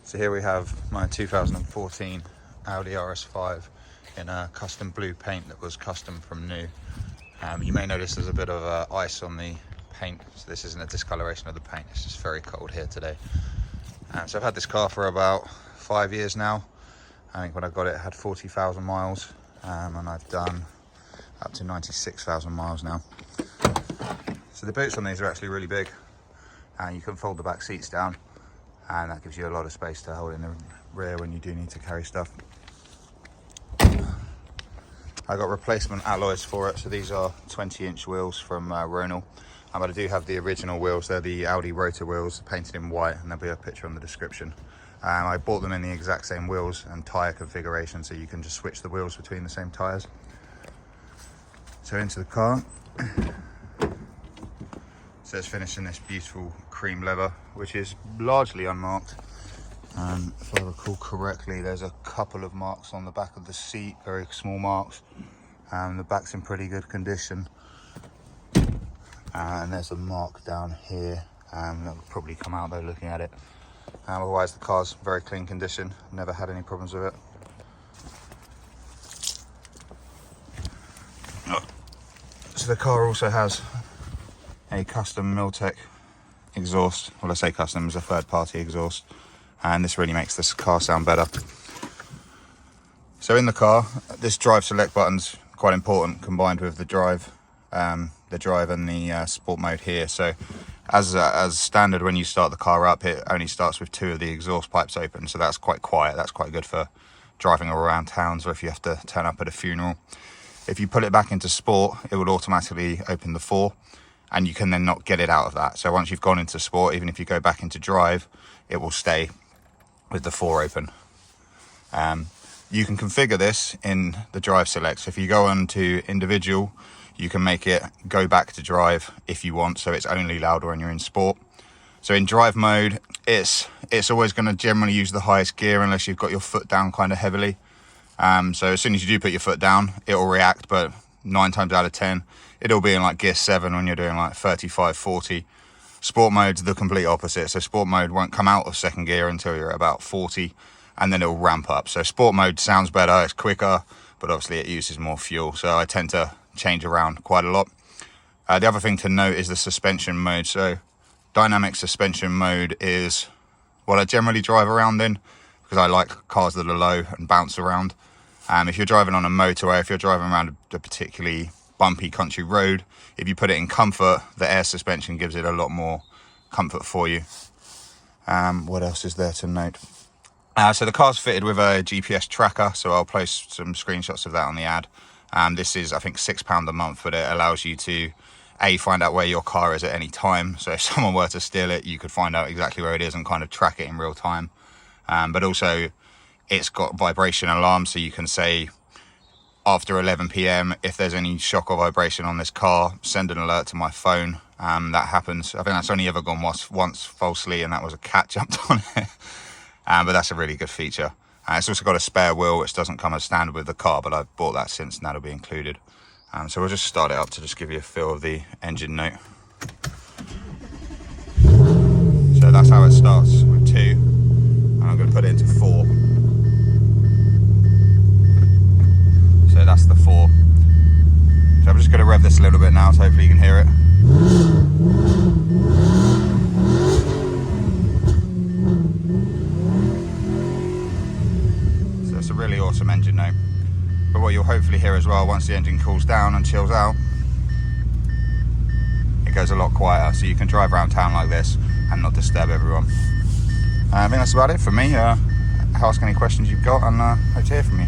So here we have my 2014 Audi RS5 in a custom blue paint that was custom from new. You may notice there's a bit of ice on the paint, so this isn't a discoloration of the paint, it's just very cold here today. So I've had this car for about 5 years now. I think when I got it, it had 40,000 miles, and I've done up to 96,000 miles now. So the boots on these are actually really big, and you can fold the back seats down, and that gives you a lot of space to hold in the rear when you do need to carry stuff. I got replacement alloys for it, so these are 20-inch wheels from Ronal. But I do have the original wheels. They're the Audi rotor wheels, painted in white, and there'll be a picture on the description. I bought them in the exact same wheels and tyre configuration, so you can just switch the wheels between the same tyres. So into the car. So it's finished in this beautiful cream leather, which is largely unmarked. If I recall correctly, there's a couple of marks on the back of the seat, very small marks. The back's in pretty good condition. And there's a mark down here. That will probably come out though looking at it. Otherwise the car's very clean condition, never had any problems with it. So the car also has a custom Miltech exhaust. Well, I say custom, it's a third-party exhaust, and this really makes this car sound better. So in the car, this drive select button's quite important, combined with the drive and the sport mode here. So as standard, when you start the car up, it only starts with 2 of the exhaust pipes open, so that's quite quiet. That's quite good for driving around towns, or if you have to turn up at a funeral. If you put it back into sport, it will automatically open the 4, and you can then not get it out of that. So once you've gone into sport, even if you go back into drive, it will stay with the 4 open. You can configure this in the drive select. So if you go on to individual, you can make it go back to drive if you want, so it's only louder when you're in sport. So in drive mode, it's always going to generally use the highest gear unless you've got your foot down kind of heavily. So as soon as you do put your foot down, it'll react, but 9 times out of 10, it'll be in like gear 7 when you're doing like 35, 40. Sport mode's the complete opposite. So sport mode won't come out of second gear until you're at about 40, and then it'll ramp up. So sport mode sounds better, it's quicker, but obviously it uses more fuel. So I tend to change around quite a lot. The other thing to note is the suspension mode. So dynamic suspension mode is what I generally drive around in, because I like cars that are low and bounce around. If you're driving on a motorway, if you're driving around a particularly bumpy country road, if you put it in comfort, the air suspension gives it a lot more comfort for you. What else is there to note? So the car's fitted with a GPS tracker, so I'll post some screenshots of that on the ad. This is, I think, £6 a month, but it allows you to find out where your car is at any time. So if someone were to steal it, you could find out exactly where it is and kind of track it in real time. But also it's got vibration alarm, so you can say after 11 PM, if there's any shock or vibration on this car, send an alert to my phone. That happens. I think that's only ever gone once falsely, and that was a cat jumped on it. But that's a really good feature. It's also got a spare wheel, which doesn't come as standard with the car, but I've bought that since, and that'll be included. So we'll just start it up to just give you a feel of the engine note. So that's how it starts, with 2, and I'm going to put it into 4. So that's the 4. So I'm just going to rev this a little bit now, so hopefully you can hear it. So it's a really awesome engine note. But what you'll hopefully hear as well, once the engine cools down and chills out, it goes a lot quieter, so you can drive around town like this and not disturb everyone. I think that's about it for me. Ask any questions you've got, and hope to hear from you.